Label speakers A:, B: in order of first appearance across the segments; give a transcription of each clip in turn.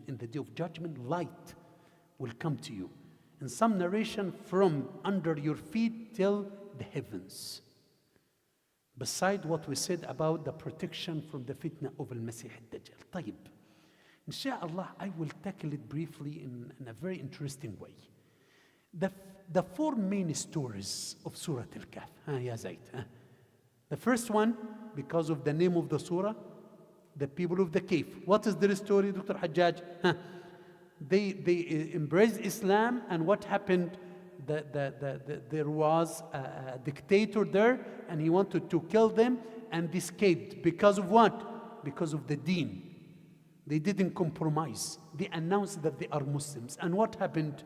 A: in the day of judgment, light will come to you. In some narration, from under your feet till the heavens. Beside what we said about the protection from the fitna of Al-Masih al-Dajjal. طيب. Inshallah, I will tackle it briefly in a very interesting way. The four main stories of Surah Al-Kahf. Ya Zaid. The first one, because of the name of the surah, the people of the cave. What is their story, Dr. Hajjaj? They embraced Islam, and what happened? There was a dictator there, and he wanted to kill them, and they escaped. Because of what? Because of the deen. They didn't compromise. They announced that they are Muslims. And what happened?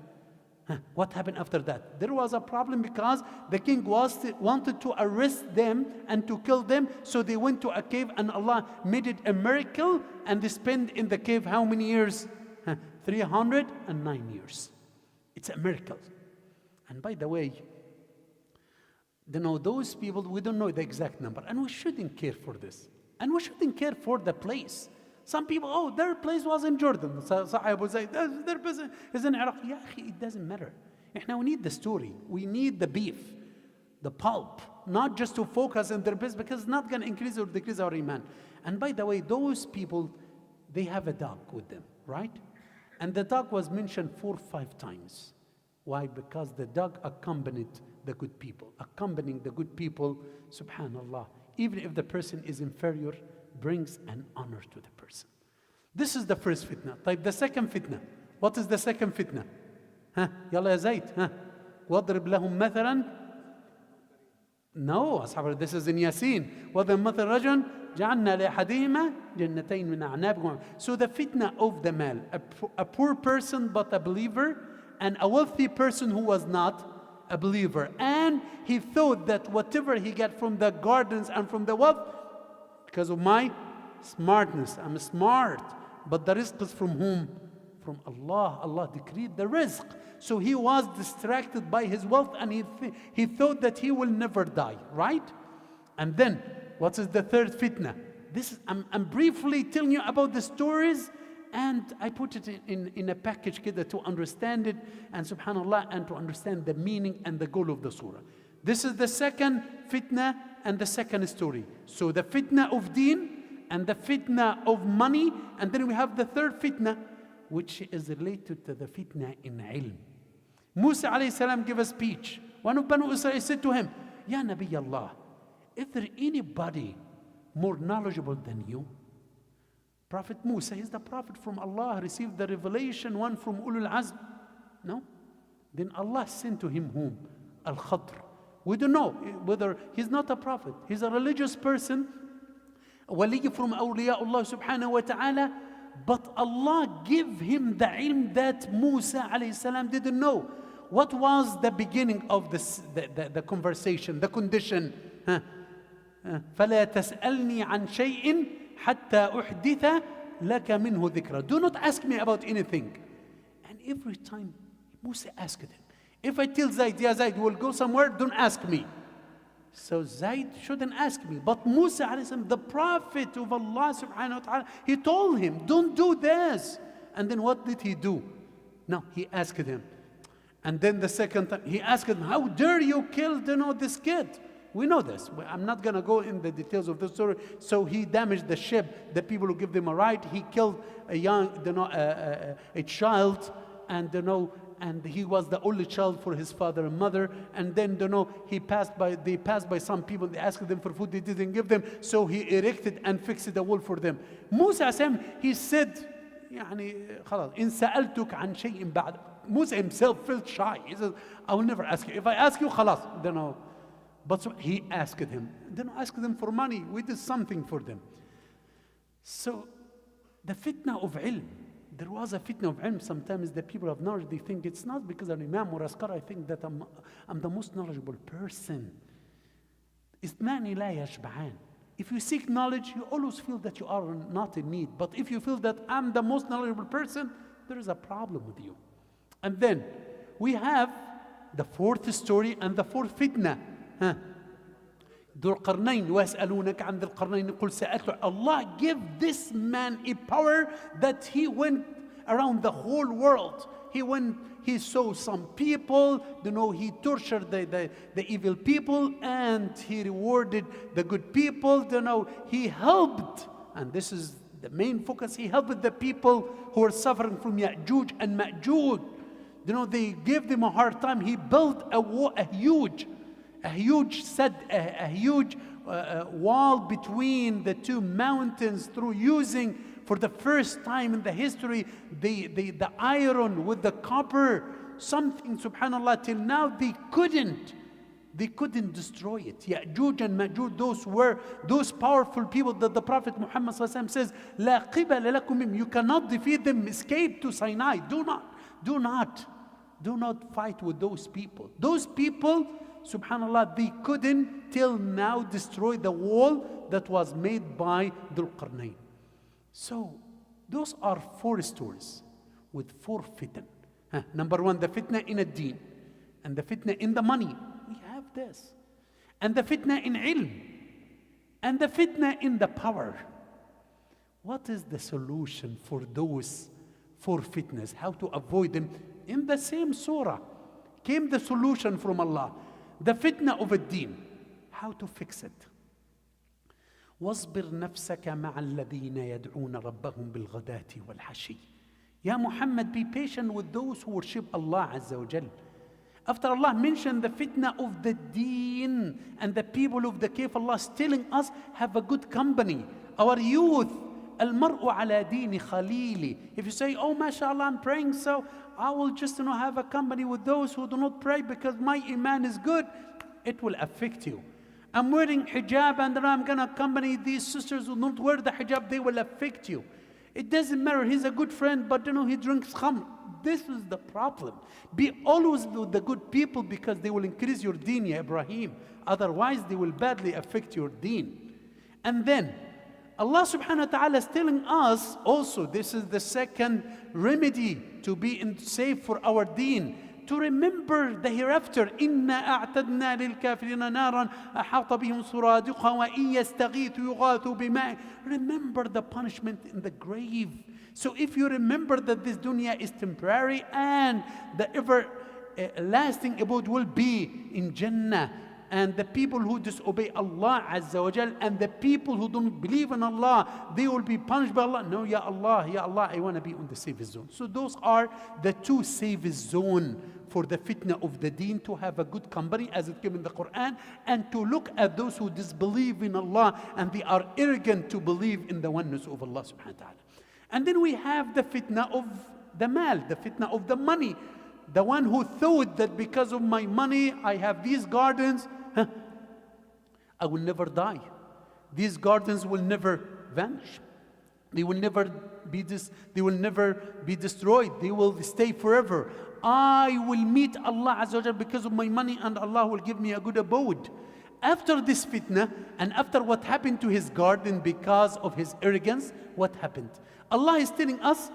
A: What happened after that? There was a problem because the king wanted to arrest them and to kill them. So they went to a cave, and Allah made it a miracle. And they spent in the cave how many years? 309 years. It's a miracle. And by the way, those people, we don't know the exact number. And we shouldn't care for this. And we shouldn't care for the place. Some people, their place was in Jordan. Sahib will say, their place is in Iraq. Yeah, it doesn't matter. We need the story. We need the beef, the pulp, not just to focus on their place, because it's not going to increase or decrease our iman. And by the way, those people, they have a dog with them, right? And the dog was mentioned 4 or 5 times. Why? Because the dog accompanied the good people. Accompanying the good people, subhanallah, even if the person is inferior, brings an honor to the person. This is the first fitna. Type the second fitna. What is the second fitna? Yalla ya Zayd. وَاضْرِبْ لَهُمْ مَثَلًا. No, أصحاب, this is in Yasin. وَاضْرِبْ مَثَلَ رَجُلٍ جَعَلْنَا لِأَحَدِهِمَا جَنَّتَيْن مِنْ أَعْنَابٍ. So the fitna of the mal, a poor person but a believer, and a wealthy person who was not a believer. And he thought that whatever he got from the gardens and from the wealth, because of my smartness, I'm smart. But the rizq is from whom? From Allah. Allah decreed the rizq. So he was distracted by his wealth, and he thought that he will never die, right? And then, what is the third fitna? I'm briefly telling you about the stories, and I put it in a package to understand it, and subhanallah, and to understand the meaning and the goal of the surah. This is the second fitna and the second story. So the fitna of deen and the fitna of money, and then we have the third fitna, which is related to the fitna in ilm. Musa alayhi salam gave a speech. One of Banu Israel said to him, Ya Nabi Allah, is there anybody more knowledgeable than you? Prophet Musa, he's the prophet from Allah, received the revelation, one from Ulul Azm. No? Then Allah sent to him whom? Al-Khadr. We don't know whether he's not a prophet. He's a religious person, a wali from awliyaullah subhanahu wa ta'ala. But Allah gave him the ilm that Musa alayhi salam didn't know. What was the beginning of the conversation, the condition? فَلَا تَسْأَلْنِي عَنْ شَيْءٍ حَتَّى أُحْدِثَ لَكَ مِنْهُ ذِكْرًا. Do not ask me about anything. And every time Musa asked him, if I tell Zayd, yeah, Zayd, we'll go somewhere, don't ask me. So Zayd shouldn't ask me. But Musa, the prophet of Allah subhanahu wa ta'ala, he told him, don't do this. And then what did he do? No, he asked him. And then the second time, he asked him, how dare you kill this kid? We know this. I'm not going to go in the details of the story. So he damaged the ship, the people who give them a ride. He killed a child, and he was the only child for his father and mother. And then, they passed by some people. They asked them for food. They didn't give them. So he erected and fixed a wall for them. Musa, he said, إن سألتك عن شيء بعد. Musa himself felt shy. He said, I will never ask you. If I ask you, خلاص. But so he asked him. Then asked them for money. We did something for them. So the fitna of ilm. There was a fitna of ilm. Sometimes the people of knowledge, they think it's not because I'm imam or askar. I think that I'm the most knowledgeable person. اثنان لا يشبعان. If you seek knowledge, you always feel that you are not in need. But if you feel that I'm the most knowledgeable person, there is a problem with you. And then we have the fourth story and the fourth fitna. ذو القرنين ويسألونك عن ذي القرنين قل سأتلو. Allah gave this man a power that he went around the whole world. He saw some people, he tortured the evil people, and he rewarded the good people. He helped, and this is the main focus, he helped the people who were suffering from Ya'juj and Ma'juj. They gave them a hard time. He built a huge wall between the two mountains through using, for the first time in the history, the iron with the copper. Something, subhanAllah, till now they couldn't destroy it. Ya'juj and Ma'juj, those powerful people that the Prophet Muhammad says, La qibala lakum bihim, you cannot defeat them, escape to Sinai. Do not fight with those people. Those people, subhanAllah, they couldn't till now destroy the wall that was made by Dhul Qarnayn. So, those are 4 stories with 4 fitna. Number 1, the fitna in ad-deen, and the fitna in the money. We have this. And the fitna in ilm, and the fitna in the power. What is the solution for those 4 fitnas? How to avoid them? In the same surah came the solution from Allah. The fitna of ad-deen. How to fix it? واصبر نفسك مع الذين يدعون ربهم بالغداة والعشي. Ya Muhammad, be patient with those who worship Allah Azza wa Jal. After Allah mentioned the fitna of the deen and the people of the Kahf, Allah is telling us, have a good company. Our youth, المرء على دين خليلي. If you say, oh mashallah, I'm praying, so I will just have a company with those who do not pray because my iman is good, it will affect you. I'm wearing hijab and then I'm going to accompany these sisters who don't wear the hijab, they will affect you. It doesn't matter, he's a good friend, but he drinks khamr. This is the problem. Be always with the good people because they will increase your deen, ya Ibrahim. Otherwise, they will badly affect your deen. And then, Allah subhanahu wa ta'ala is telling us also, this is the second remedy to be safe for our deen, to remember the hereafter. إِنَّا أَعْتَدْنَا لِلْكَافِرِينَ نَارًا أَحَاطَ بِهِمْ سُرَادِقُهَا وَإِن يَسْتَغِيثُوا يُغَاثُوا بِمَاءٍ. Remember the punishment in the grave. So if you remember that this dunya is temporary and the everlasting abode will be in Jannah, and the people who disobey Allah Azza wa Jal and the people who don't believe in Allah, they will be punished by Allah. No, Ya Allah, I want to be on the safest zone. So those are the 2 safest zone for the fitna of the deen, to have a good company as it came in the Quran, and to look at those who disbelieve in Allah and they are arrogant to believe in the oneness of Allah subhanahu wa ta'ala. And then we have the fitna of the mal, the fitna of the money. The one who thought that because of my money, I have these gardens, I will never die. These gardens will never vanish. They will never be destroyed. They will stay forever. I will meet Allah Azza wa Jalla because of my money, and Allah will give me a good abode. After this fitna, and after what happened to his garden because of his arrogance, what happened? Allah is telling us,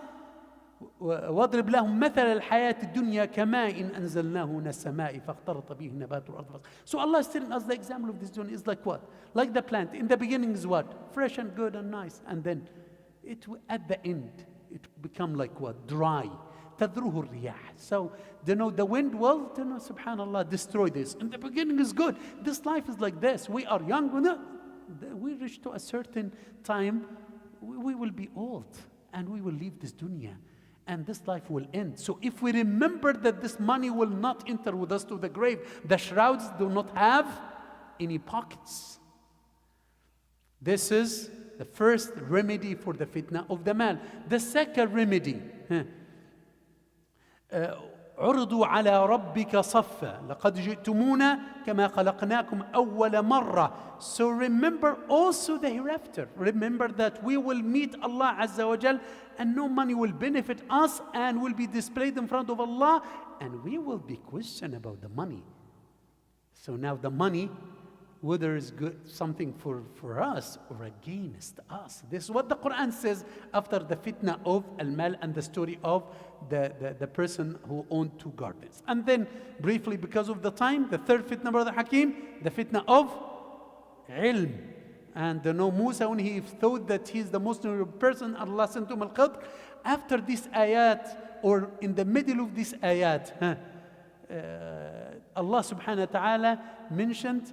A: واضرب لهم مثل الحياة الدنيا كماء أنزلناه من السماء فاختلط به نبات الأرض. So Allah is telling us the example of this dunya is like what? Like the plant. In the beginning is what? Fresh and good and nice. And then at the end, it become like what? Dry. تذروه الرياح. So, the wind will, subhanallah, destroy this. In the beginning is good. This life is like this. We are young. We reach to a certain time, we will be old. And we will leave this dunya. And this life will end. So if we remember that this money will not enter with us to the grave, the shrouds do not have any pockets. This is the first remedy for the fitna of the mal. The second remedy, عرضوا على ربك صفا لقد جئتمونا كما خلقناكم أول مرة. So remember also the hereafter. Remember that we will meet Allah Azza wa Jal, and no money will benefit us and will be displayed in front of Allah, and we will be questioned about the money. So now the money, whether it's good, something for us or against us. This is what the Quran says after the fitna of al-mal and the story of the person who owned 2 gardens. And then briefly, because of the time, the third fitna, Brother Hakim, the fitna of ilm. And Musa, when he thought that he's the most knowledgeable person, Allah sent him al-Qadr, after this ayat, or in the middle of this ayat, Allah subhanahu wa ta'ala mentioned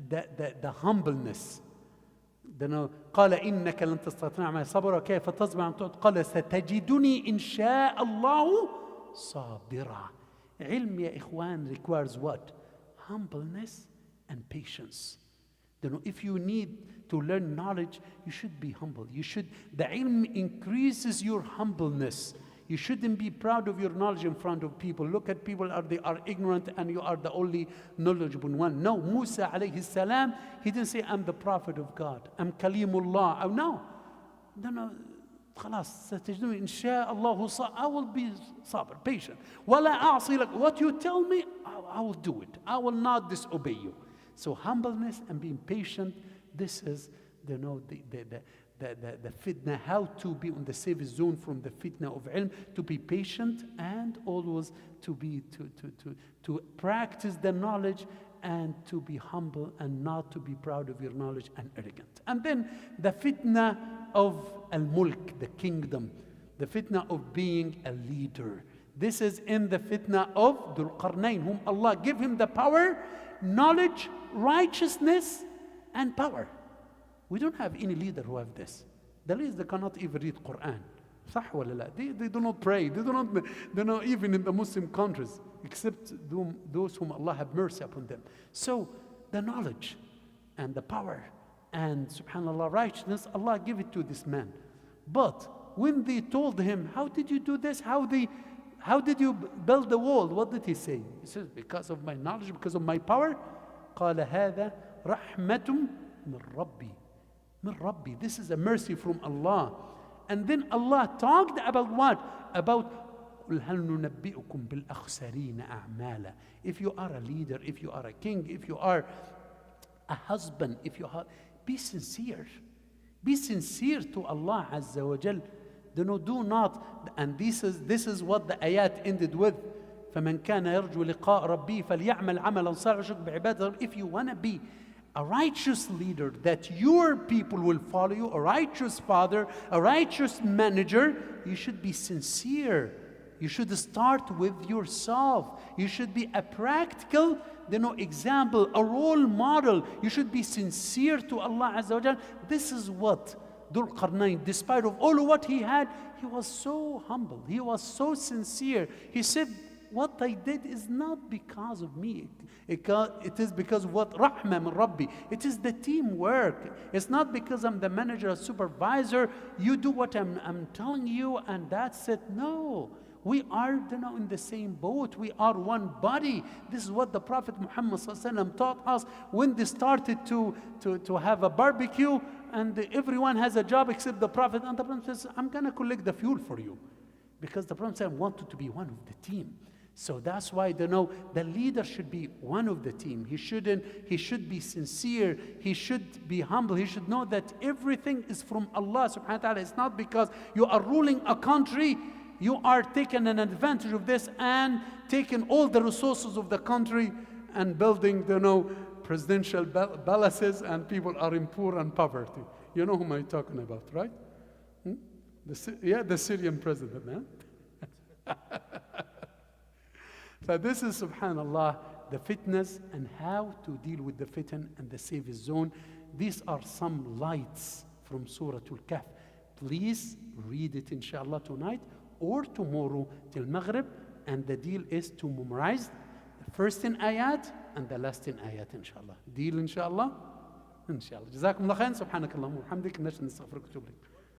A: the humbleness. قال إنك لن تستطيع معي صبرا كيف تصبر عن طاعة قال ستجدني إن شاء الله صابرا. علم يا إخوان requires what? Humbleness and patience. If you need to learn knowledge, you should be humble. The ilm increases your humbleness. You shouldn't be proud of your knowledge in front of people. Look at people, they are ignorant and you are the only knowledgeable one. No, Musa alayhi salam, he didn't say, I'm the prophet of God. I'm Kalimullah. Oh, no. خلاص ستجدوني إن شاء الله I will be صابر, patient. ولا أعصي لك. What you tell me, I will do it. I will not disobey you. So humbleness and being patient, this is the fitna, how to be on the safe zone from the fitna of ilm, to be patient and always to practice the knowledge and to be humble and not to be proud of your knowledge and arrogant. And then the fitna of al-mulk, the kingdom, the fitna of being a leader. This is in the fitna of Dhul Qarnayn, whom Allah give him the power, knowledge, righteousness, and power. We don't have any leader who have this. The leaders, they cannot even read Quran. صح ولا لا? They do not pray. They do not even in the Muslim countries, except those whom Allah have mercy upon them. So the knowledge and the power and subhanallah righteousness, Allah give it to this man. But when they told him, how did you do this? How did you build the wall? What did he say? He says, because of my knowledge, because of my power. قال هذا رحمة من ربي. من ربي. This is a mercy from Allah. And then Allah talked about what? About قل هل ننبئكم بالأخسرين أعمالا. If you are a leader, if you are a king, if you are a husband, if you are, be sincere. Be sincere to Allah Azza wa Jal. Do not, and this is what the ayat ended with. فمن كان يرجو لقاء ربي فليعمل عملا صالحا بعباده. If you want to be a righteous leader that your people will follow you, a righteous father, a righteous manager, you should be sincere. You should start with yourself. You should be a practical, example, a role model. You should be sincere to Allah Azza wa Jal. This is what Dhul Qarnayn, despite of all what he had, he was so humble. He was so sincere. He said, what I did is not because of me. It is because of what? Rahmah min Rabbi. It is the teamwork. It's not because I'm the manager or supervisor. You do what I'm telling you and that's it. No. We are in the same boat. We are one body. This is what the Prophet Muhammad taught us when they started to have a barbecue and everyone has a job except the Prophet. And the Prophet says, I'm going to collect the fuel for you. Because the Prophet wanted to be one of the team. So that's why the leader should be one of the team. He should be sincere. He should be humble. He should know that everything is from Allah subhanahu wa ta'ala. It's not because you are ruling a country, you are taking an advantage of this and taking all the resources of the country and building, presidential palaces and people are in poor and poverty. You know whom I'm talking about, right? The Syrian president, man. So this is, subhanallah, the fitness and how to deal with the fitan and the safe zone. These are some lights from Surat-ul Kahf. Please read it, inshallah, tonight or tomorrow till Maghrib. And the deal is to memorize the first 10 ayat and the last 10 ayat, inshallah. Deal, inshallah? Inshallah. Jazakum Allah khair. Subhanakallahumma wa bihamdik. Nashhadu an la ilaha illa anta, astaghfiruka wa atubu ilayk.